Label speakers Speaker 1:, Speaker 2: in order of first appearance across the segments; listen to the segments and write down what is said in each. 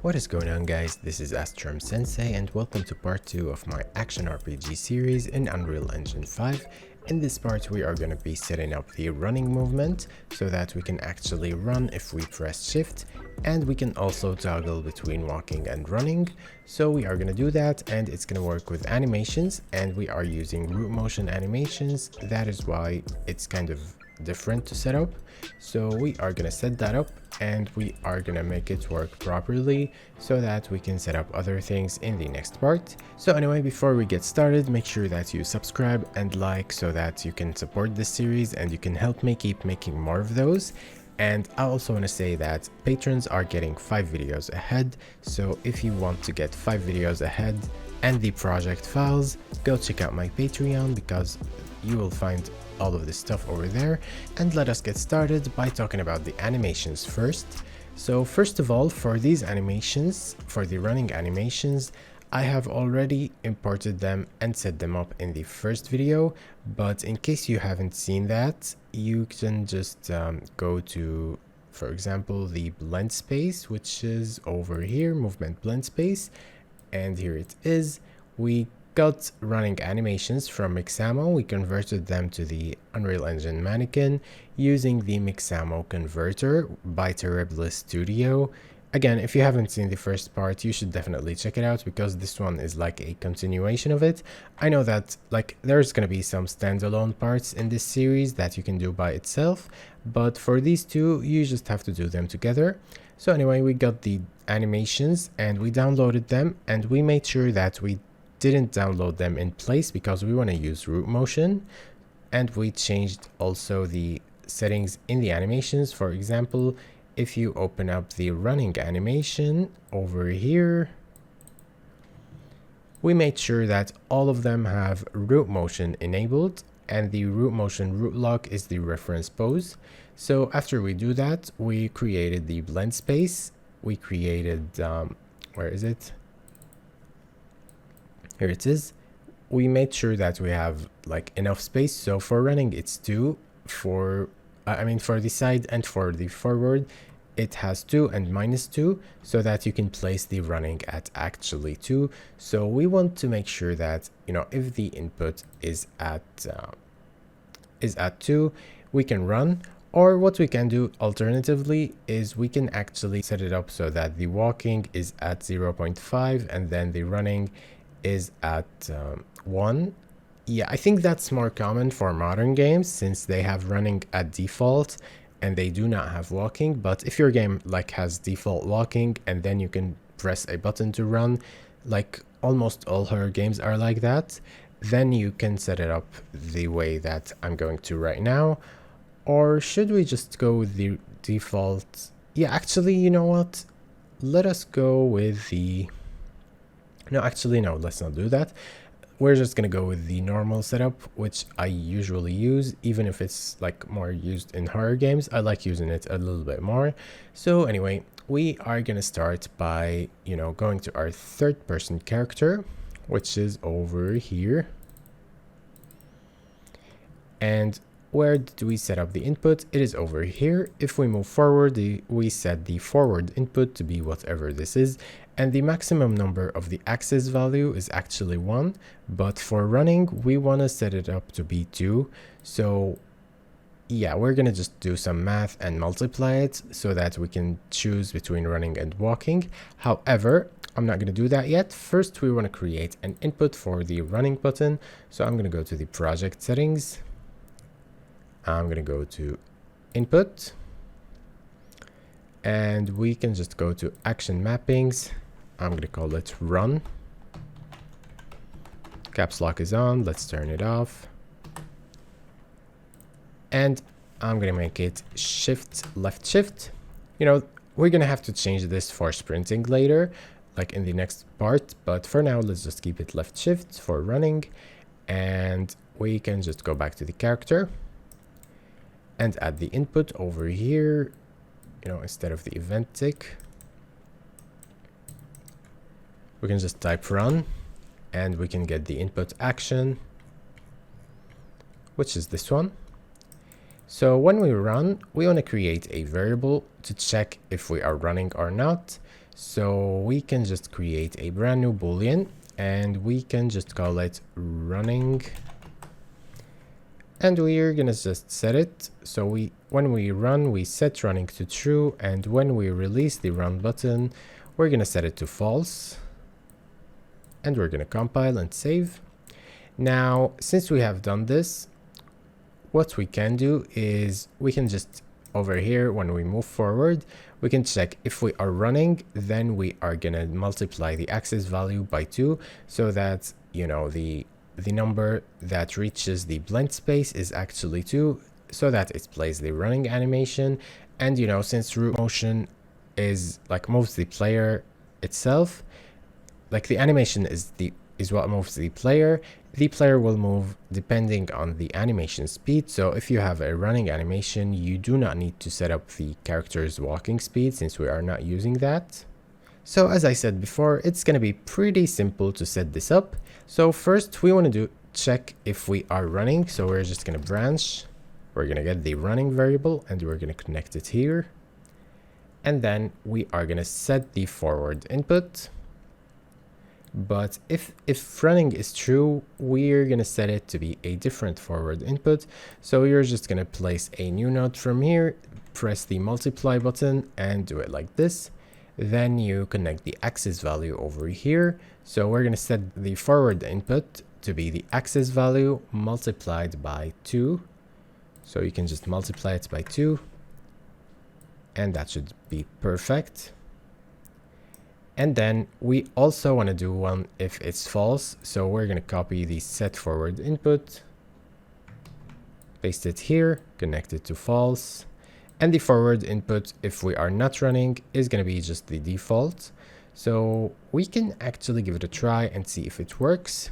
Speaker 1: What is going on, guys? This is Astrum Sensei and welcome to part 2 of my action RPG series in Unreal Engine 5. In this part we are going to be setting up the running movement so that we can actually run if we press shift, and we can also toggle between walking and running. So we are going to do that, and it's going to work with animations, and we are using root motion animations. That is why it's kind of different to set up. So we are going to set that up and we are going to make it work properly so that we can set up other things in the next part. So anyway, before we get started, make sure that you subscribe and like so that you can support this series and you can help me keep making more of those. And I also want to say that patrons are getting 5 videos ahead, so if you want to get 5 videos ahead and the project files, go check out my Patreon because you will find all of this stuff over there. And let us get started by talking about the animations first. So first of all, for these animations, for the running animations, I have already imported them and set them up in the first video, but in case you haven't seen that, you can just go to, for example, the blend space, which is over here, movement blend space, and here it is. We got running animations from Mixamo. We converted them to the Unreal Engine mannequin using the Mixamo converter by Terrible Studio. Again, if you haven't seen the first part, you should definitely check it out because this one is like a continuation of it. I know that like there's gonna be some standalone parts in this series that you can do by itself, but for these two, you just have to do them together. So anyway, we got the animations and we downloaded them, and we made sure that we didn't download them in place because we want to use root motion, and we changed also the settings in the animations. For example, if you open up the running animation over here, we made sure that all of them have root motion enabled, and the root motion root lock is the reference pose. So after we do that, we created the blend space. We created where is it? Here it is. We made sure that we have like enough space. So for running it's 2, for for the side and for the forward it has 2 and -2, so that you can place the running at actually 2. So we want to make sure that, you know, if the input is at 2, we can run. Or what we can do alternatively is we can actually set it up so that the walking is at 0.5 and then the running is at 1. Yeah, I think that's more common for modern games since they have running at default and they do not have walking. But if your game like has default walking and then you can press a button to run, like almost all horror games are like that, then you can set it up the way that I'm going to right now. Or should we just go with the default? Yeah, actually, you know what? Let us go with the... No, actually, no, let's not do that. We're just going to go with the normal setup, which I usually use, even if it's like more used in horror games. I like using it a little bit more. So anyway, we are going to start by, you know, going to our third person character, which is over here. And where do we set up the input? It is over here. If we move forward, we set the forward input to be whatever this is, and the maximum number of the axis value is actually 1, but for running we want to set it up to be 2. So yeah, we're gonna just do some math and multiply it so that we can choose between running and walking. However, I'm not gonna do that yet. First we want to create an input for the running button, so I'm gonna go to the project settings. I'm going to go to input, and we can just go to action mappings. I'm going to call it run. Caps lock is on. Let's turn it off. And I'm going to make it shift left shift. You know, we're going to have to change this for sprinting later, like in the next part. But for now, let's just keep it left shift for running. And we can just go back to the character and add the input over here, you know, instead of the event tick. We can just type run and we can get the input action, which is this one. So when we run, we want to create a variable to check if we are running or not. So we can just create a brand new boolean and we can just call it running, and we're gonna just set it so when we run, we set running to true, and when we release the run button, we're gonna set it to false, and we're gonna compile and save. Now since we have done this, what we can do is we can just over here, when we move forward, we can check if we are running, then we are gonna multiply the axis value by 2 so that, you know, the number that reaches the blend space is actually 2, so that it plays the running animation. And you know, since root motion is like moves the player itself, like the animation is what moves the player will move depending on the animation speed. So if you have a running animation, you do not need to set up the character's walking speed since we are not using that. So as I said before, it's going to be pretty simple to set this up. So first we want to check if we are running. So we're just going to branch, we're going to get the running variable and we're going to connect it here. And then we are going to set the forward input. But if running is true, we're going to set it to be a different forward input. So you're just going to place a new node from here, press the multiply button and do it like this. Then you connect the axis value over here. So we're going to set the forward input to be the axis value multiplied by 2. So you can just multiply it by 2. And that should be perfect. And then we also want to do one if it's false. So we're going to copy the set forward input, paste it here, connect it to false. And the forward input, if we are not running, is going to be just the default. So we can actually give it a try and see if it works.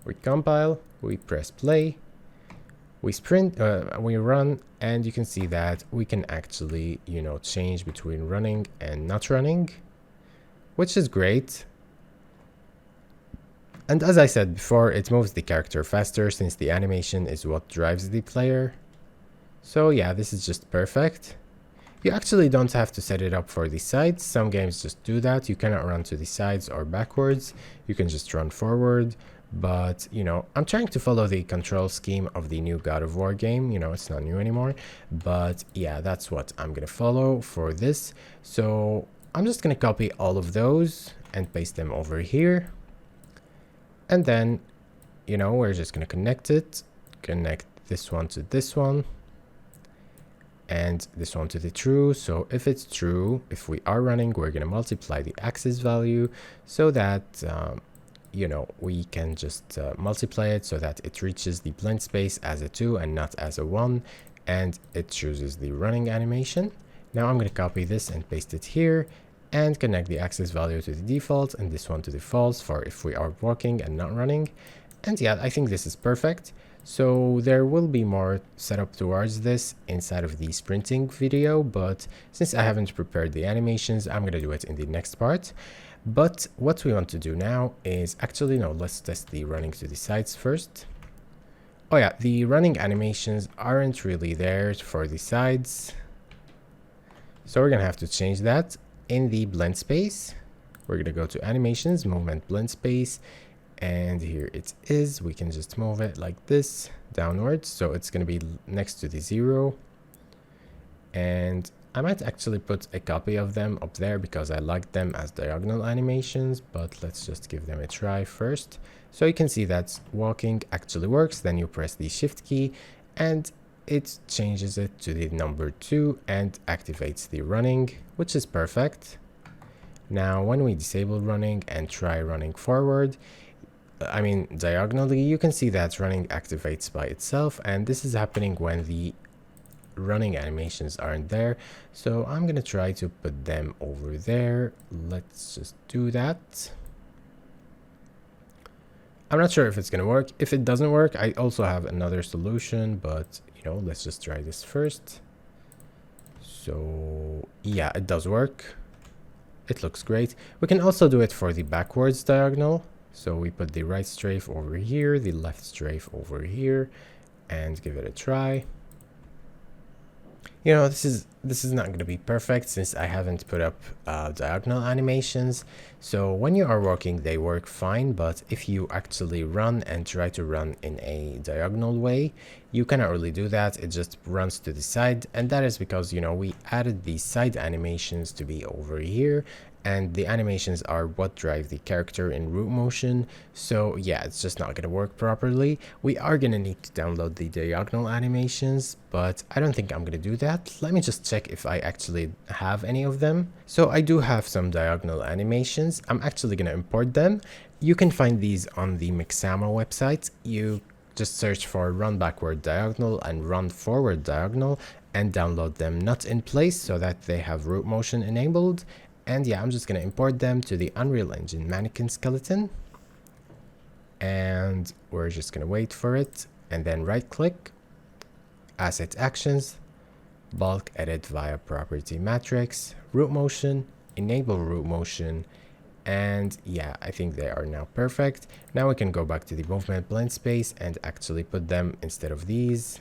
Speaker 1: We compile, we press play, we sprint, we run, and you can see that we can actually, you know, change between running and not running, which is great. And as I said before, it moves the character faster since the animation is what drives the player. So yeah, this is just perfect. You actually don't have to set it up for the sides. Some games just do that. You cannot run to the sides or backwards. You can just run forward. But, you know, I'm trying to follow the control scheme of the new God of War game. You know, it's not new anymore. But yeah, that's what I'm going to follow for this. So I'm just going to copy all of those and paste them over here. And then, you know, we're just going to connect it. Connect this one to this one. And this one to the true. So if it's true, if we are running, we're going to multiply the axis value so that, you know, we can just multiply it so that it reaches the blend space as a 2 and not as a 1. And it chooses the running animation. Now I'm going to copy this and paste it here and connect the axis value to the default and this one to the false for if we are walking and not running. And yeah, I think this is perfect. So there will be more setup towards this inside of the sprinting video, but since I haven't prepared the animations, I'm going to do it in the next part. But what we want to do now is actually, no, let's test the running to the sides first. Oh yeah, the running animations aren't really there for the sides. So we're going to have to change that in the blend space. We're going to go to animations, movement blend space. And here it is. We can just move it like this downwards. So it's going to be next to the 0. And I might actually put a copy of them up there because I like them as diagonal animations. But let's just give them a try first. So you can see that walking actually works. Then you press the shift key and it changes it to the number 2 and activates the running, which is perfect. Now when we disable running and try running forward, I mean diagonally, you can see that running activates by itself, and this is happening when the running animations aren't there. So I'm gonna try to put them over there. Let's just do that. I'm not sure if it's gonna work. If it doesn't work, I also have another solution, but you know, let's just try this first. So yeah, it does work. It looks great. We can also do it for the backwards diagonal. So we put the right strafe over here, the left strafe over here, and give it a try. You know, this is not going to be perfect since I haven't put up diagonal animations. So when you are walking, they work fine, but if you actually run and try to run in a diagonal way, you cannot really do that. It just runs to the side, and that is because, you know, we added these side animations to be over here, and the animations are what drive the character in root motion. So yeah, it's just not going to work properly. We are going to need to download the diagonal animations, but I don't think I'm going to do that. Let me just check if I actually have any of them. So I do have some diagonal animations. I'm actually going to import them. You can find these on the Mixamo website. You just search for run backward diagonal and run forward diagonal and download them not in place so that they have root motion enabled. And yeah, I'm just going to import them to the Unreal Engine mannequin skeleton. And we're just going to wait for it. And then right click, Asset Actions, Bulk Edit via Property Matrix, Root Motion, Enable Root Motion. And yeah, I think they are now perfect. Now we can go back to the movement blend space and actually put them instead of these.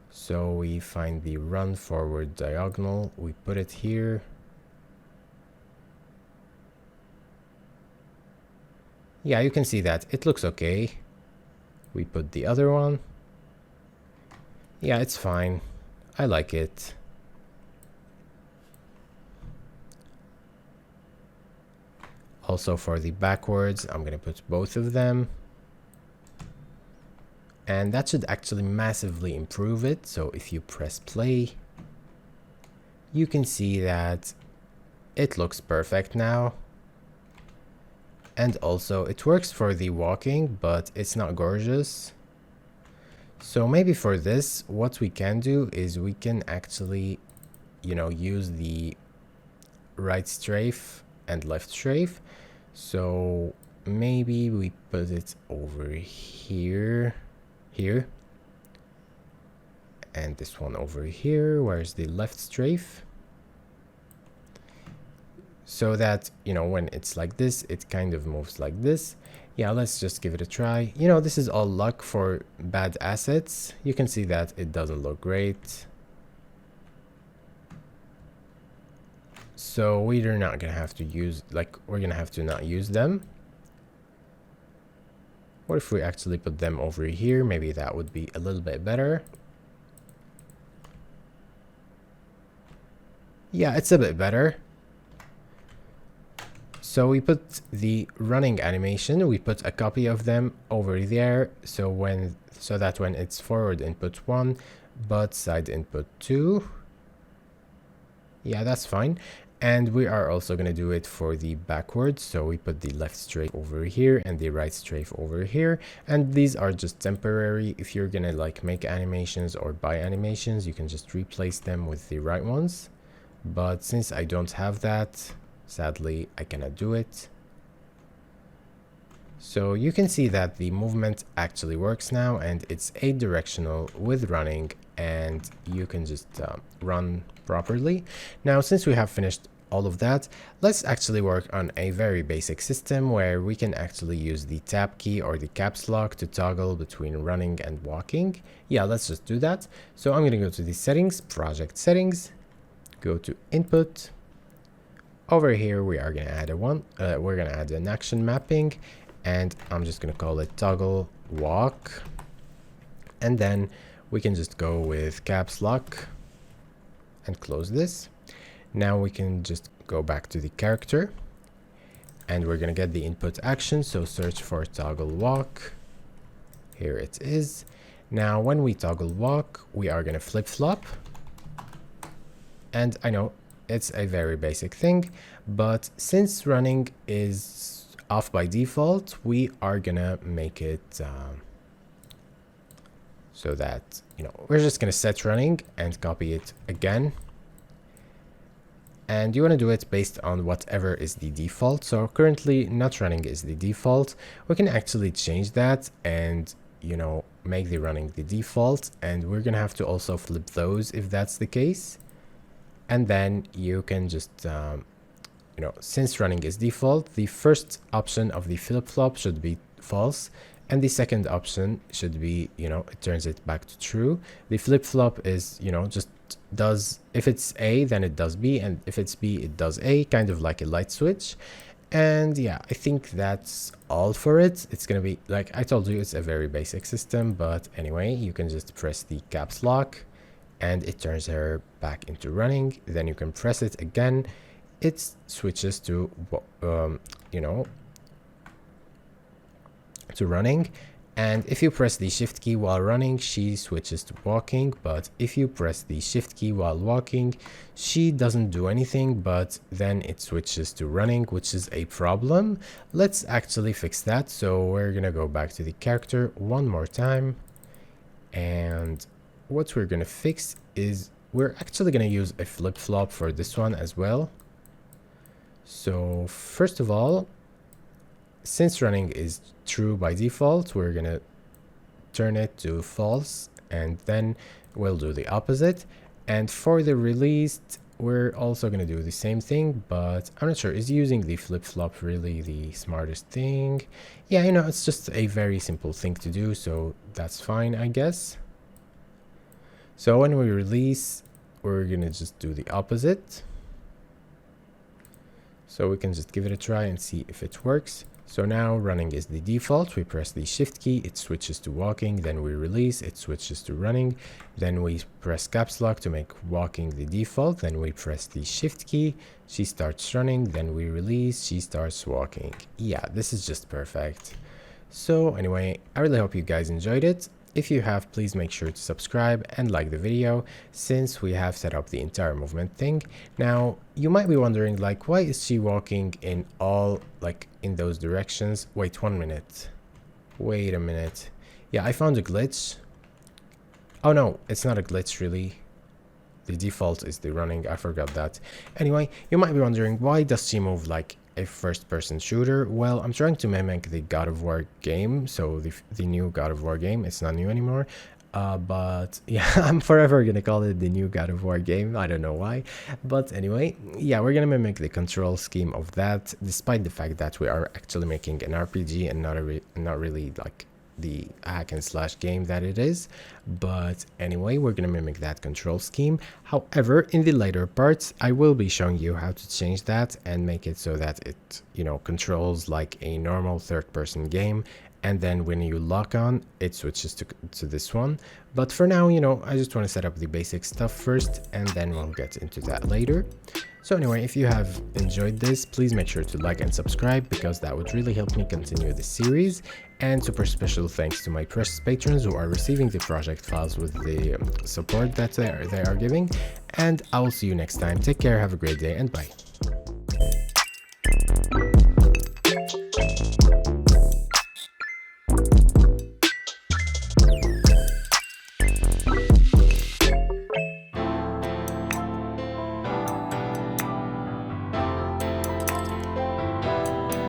Speaker 1: So we find the run forward diagonal, we put it here. Yeah, you can see that it looks okay. We put the other one. Yeah, it's fine. I like it. Also for the backwards, I'm gonna put both of them. And that should actually massively improve it. So if you press play, you can see that it looks perfect now. And also it works for the walking, but it's not gorgeous. So maybe for this, what we can do is we can actually, you know, use the right strafe and left strafe. So maybe we put it over here, and this one over here. Where's the left strafe? So that, you know, when it's like this, it kind of moves like this. Yeah, let's just give it a try. You know, this is all luck for bad assets. You can see that it doesn't look great. So we're not gonna have to use, like, we're gonna have to not use them. What if we actually put them over here? Maybe that would be a little bit better. Yeah, it's a bit better. So we put the running animation, we put a copy of them over there, so that when it's forward input 1 but side input 2. Yeah, that's fine. And we are also going to do it for the backwards, so we put the left strafe over here and the right strafe over here, and these are just temporary. If you're gonna like make animations or buy animations, you can just replace them with the right ones, but since I don't have that, sadly, I cannot do it. So you can see that the movement actually works now, and it's 8 directional with running, and you can just run properly. Now, since we have finished all of that, let's actually work on a very basic system where we can actually use the tab key or the caps lock to toggle between running and walking. Yeah, let's just do that. So I'm going to go to the settings, project settings, go to input. Over here, we are going to add we're going to add an action mapping, and I'm just going to call it toggle walk. And then we can just go with caps lock and close this. Now we can just go back to the character, and we're going to get the input action. So search for toggle walk. Here it is. Now, when we toggle walk, we are going to flip flop. And I know it's a very basic thing, but since running is off by default, we are gonna make it so that, you know, we're just gonna set running and copy it again. And you want to do it based on whatever is the default. So currently not running is the default. We can actually change that and, you know, make the running the default, and we're gonna have to also flip those if that's the case. And then you can just, you know, since running is default, the first option of the flip-flop should be false, And the second option should be, it turns it back to true. The flip-flop is, just does, if it's A, then it does B, and if it's B, it does A, kind of like a light switch. And yeah, I think that's all for it. It's gonna be, like I told you, it's a very basic system, but anyway, you can just press the caps lock and it turns her back into running. Then you can press it again, it switches to to running. And if you press the shift key while running, she switches to walking. But if you press the shift key while walking, she doesn't do anything, but then it switches to running, which is a problem. Let's actually fix that. So we're gonna go back to the character one more time. And what we're gonna fix is we're actually gonna use a flip-flop for this one as well. So first of all, since running is true by default, we're gonna turn it to false, and then we'll do the opposite. And for the released, we're also gonna do the same thing, but I'm not sure, is using the flip-flop really the smartest thing? Yeah, it's just a very simple thing to do, so that's fine, I guess. So when we release, we're gonna just do the opposite. So we can just give it a try and see if it works. So now running is the default. We press the shift key, it switches to walking, then we release, it switches to running, then we press caps lock to make walking the default, then we press the shift key, she starts running, then we release, she starts walking. Yeah, this is just perfect. So anyway, I really hope you guys enjoyed it. If you have, please make sure to subscribe and like the video, since we have set up the entire movement thing. Now, you might be wondering, like, why is she walking in all, like, in those directions? Wait 1 minute. Wait a minute. Yeah, I found a glitch. Oh no, it's not a glitch really. The default is the running, I forgot that. Anyway, you might be wondering, why does she move like a first-person shooter? Well, I'm trying to mimic the God of War game, so the new God of War game. It's not new anymore, but yeah, I'm forever gonna call it the new God of War game. I don't know why, but anyway, yeah, we're gonna mimic the control scheme of that, despite the fact that we are actually making an RPG and not really like the hack and slash game that it is. But anyway, we're gonna mimic that control scheme. However, in the later parts, I will be showing you how to change that and make it so that it, controls like a normal third-person game, and then when you lock on, it switches to this one. But for now, I just want to set up the basic stuff first, and then we'll get into that later. So anyway, if you have enjoyed this, please make sure to like and subscribe, because that would really help me continue this series. And super special thanks to my precious patrons who are receiving the project files with the support that they are giving. And I will see you next time. Take care, have a great day, and bye.